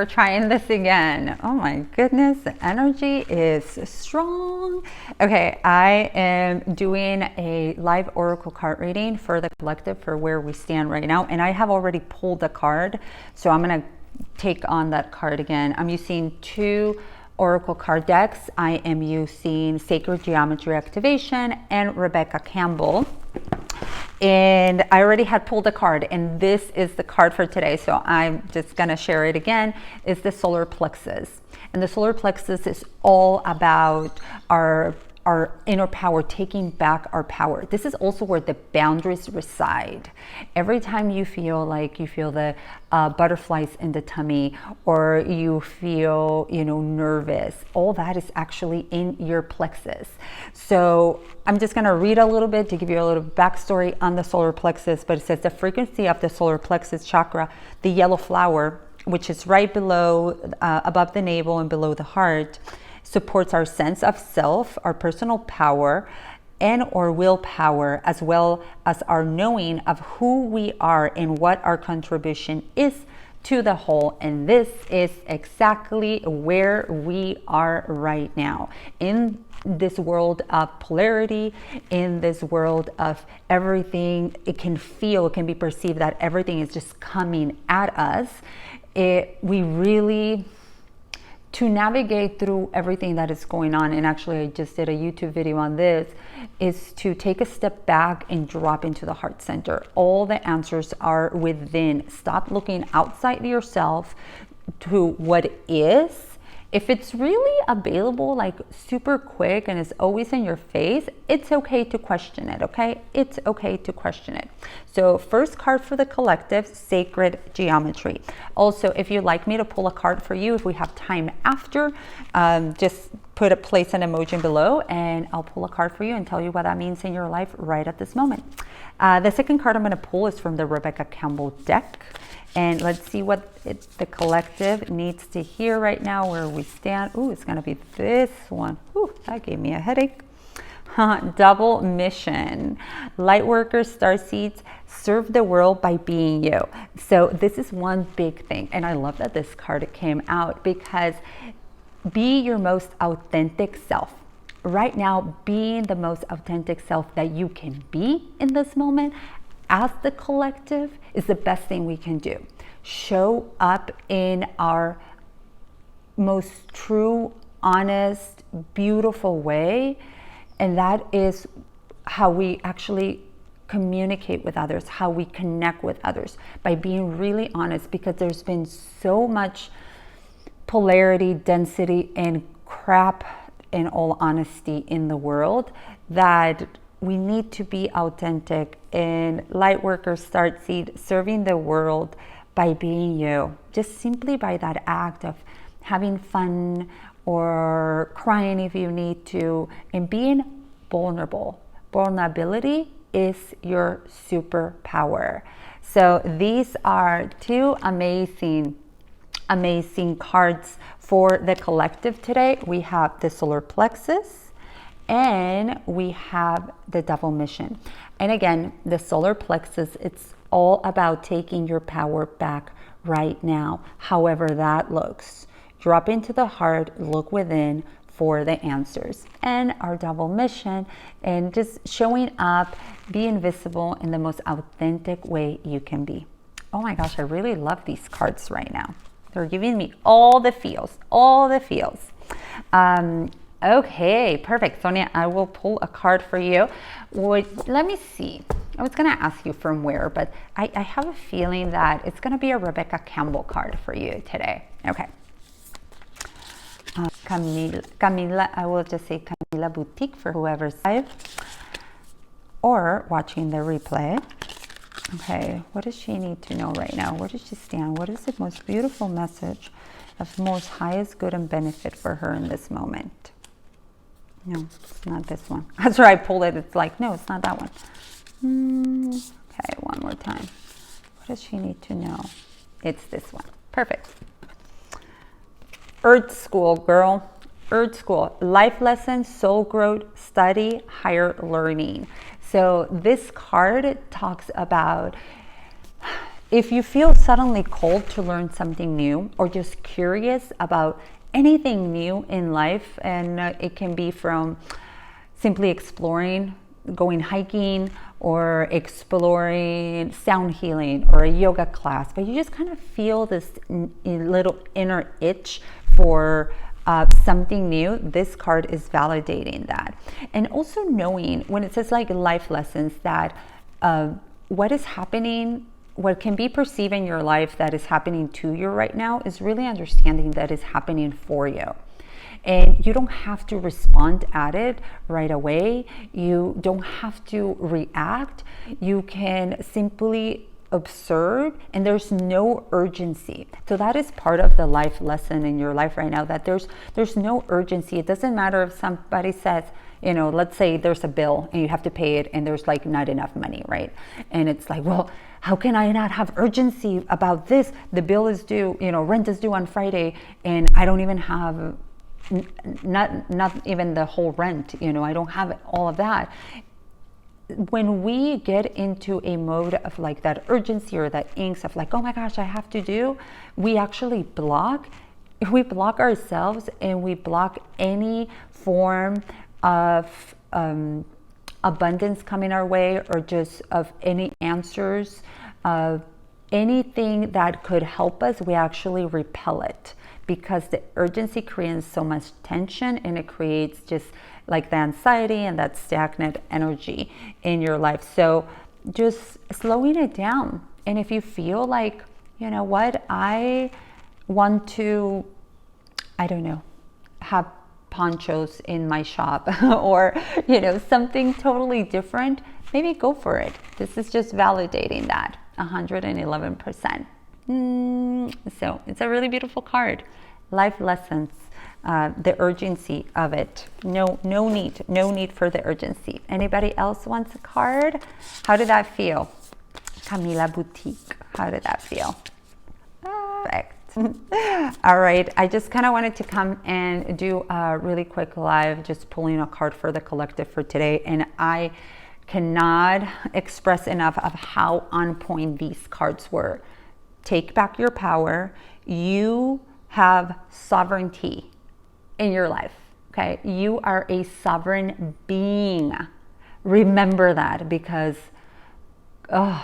We're trying this again. Oh my goodness, the energy is strong. Okay, I am doing a live oracle card reading for the collective for where we stand right now. And I have already pulled a card. So I'm going to take on that card again. I'm using two oracle card decks. I am using Sacred Geometry Activation and Rebecca Campbell. And I already had pulled a card, and this is the card for today. So I'm just gonna share it again. It's the solar plexus. And the solar plexus is all about our inner power, taking back our power. This is also where the boundaries reside. Every time you feel the butterflies in the tummy, or you feel, nervous, all that is actually in your plexus. So I'm just going to read a little bit to give you a little backstory on the solar plexus, but it says the frequency of the solar plexus chakra, the yellow flower, which is right below, above the navel and below the heart, supports our sense of self, our personal power, and or willpower, as well as our knowing of who we are and what our contribution is to the whole. And this is exactly where we are right now, in this world of polarity, in this world of everything. It can be perceived that everything is just coming at us. We really, to navigate through everything that is going on, and actually I just did a YouTube video on this, is to take a step back and drop into the heart center. All the answers are within. Stop looking outside yourself to what is. If it's really available, like super quick and is always in your face, it's okay to question it, okay? It's okay to question it. So first card for the collective, Sacred Geometry. Also, if you'd like me to pull a card for you, if we have time after, just place an emoji below and I'll pull a card for you and tell you what that means in your life right at this moment. The second card I'm going to pull is from the Rebecca Campbell deck. And let's see what the collective needs to hear right now, where we stand. Ooh, it's going to be this one. Ooh, that gave me a headache. Double mission. Lightworkers, starseeds, serve the world by being you. So this is one big thing. And I love that this card came out, because be your most authentic self. Right now, being the most authentic self that you can be in this moment as the collective is the best thing we can do. Show up in our most true, honest, beautiful way. And that is how we actually communicate with others, how we connect with others, by being really honest, because there's been so much polarity, density, and crap, in all honesty, in the world, that we need to be authentic. And light workers, starseed, serving the world by being you, just simply by that act of having fun or crying if you need to, and being vulnerable. Vulnerability is your superpower. So these are two amazing cards for the collective today. We have the solar plexus and we have the double mission. And again, the solar plexus, it's all about taking your power back right now, however that looks. Drop into the heart, look within for the answers. And our double mission, and just showing up, be invisible in the most authentic way you can be. Oh my gosh, I really love these cards right now. They're giving me all the feels, all the feels. Okay, perfect. Sonia, I will pull a card for you. Let me see. I was going to ask you from where, but I have a feeling that it's going to be a Rebecca Campbell card for you today. Okay. Camila, I will just say Camila Boutique for whoever's live or watching the replay. Okay, what does she need to know right now? Where does she stand? What is the most beautiful message of most highest good and benefit for her in this moment? No, it's not this one. After I pulled it, it's like, no, it's not that one. Okay, one more time. What does she need to know? It's this one. Perfect. Earth School, girl. Earth School. Life lessons, soul growth, study, higher learning. So this card talks about if you feel suddenly called to learn something new or just curious about anything new in life, and it can be from simply exploring, going hiking, or exploring sound healing or a yoga class, but you just kind of feel this little inner itch for something new, this card is validating that. And also knowing when it says like life lessons, that what is happening, what can be perceived in your life that is happening to you right now is really understanding that is happening for you. And you don't have to respond at it right away. You don't have to react. You can simply observe, and there's no urgency. So that is part of the life lesson in your life right now, that there's no urgency. It doesn't matter if somebody says, you know, let's say there's a bill and you have to pay it and there's like not enough money, right? And it's like, well, how can I not have urgency about this? The bill is due, you know, rent is due on Friday and I don't even have not even the whole rent, you know, I don't have all of that. When we get into a mode of like that urgency or that angst of like, oh my gosh, I have to do, we actually block ourselves, and we block any form of abundance coming our way, or just of any answers, of anything that could help us. We actually repel it, because the urgency creates so much tension, and it creates just like the anxiety and that stagnant energy in your life. So just slowing it down. And if you feel like, you know what, I want to, I don't know, have ponchos in my shop or, you know, something totally different, maybe go for it. This is just validating that 111%. So it's a really beautiful card. Life lessons, the urgency of it. No need for the urgency. Anybody else wants a card? How did that feel? Camila Boutique, how did that feel? Perfect. All right, I just kind of wanted to come and do a really quick live, just pulling a card for the collective for today. And I cannot express enough of how on point these cards were. Take back your power. You have sovereignty in your life, okay? You are a sovereign being. Remember that, because God,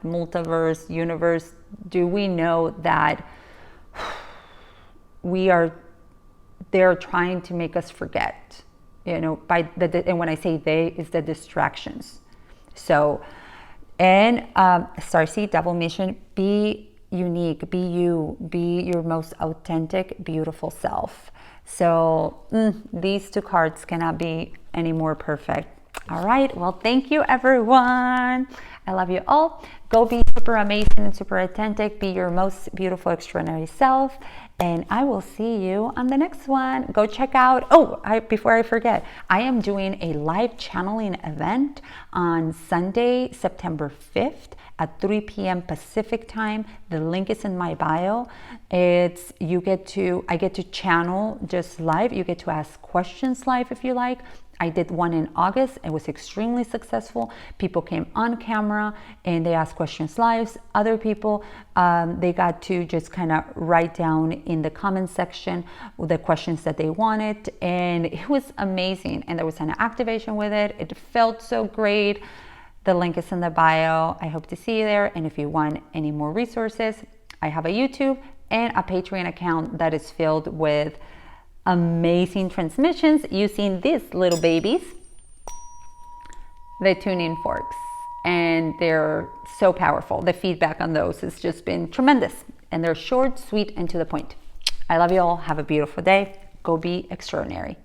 multiverse, universe, do we know that they're trying to make us forget, you know, and when I say they, is the distractions. So, and Starseed Double Mission, be unique, be you, be your most authentic, beautiful self. So these two cards cannot be any more perfect. All right, well, thank you everyone. I love you all. Go be super amazing and super authentic. Be your most beautiful, extraordinary self. And I will see you on the next one. Go check out, before I forget, I am doing a live channeling event on Sunday, September 5th at 3 p.m. Pacific time. The link is in my bio. I get to channel just live. You get to ask questions live if you like. I did one in August. It was extremely successful. People came on camera and they asked questions live. Other people, they got to just kind of write down in the comment section the questions that they wanted. And it was amazing. And there was an activation with it. It felt so great. The link is in the bio. I hope to see you there. And if you want any more resources, I have a YouTube and a Patreon account that is filled with amazing transmissions using these little babies, the tuning forks, and they're so powerful. The feedback on those has just been tremendous, and they're short, sweet, and to the point. I love you all. Have a beautiful day. Go be extraordinary.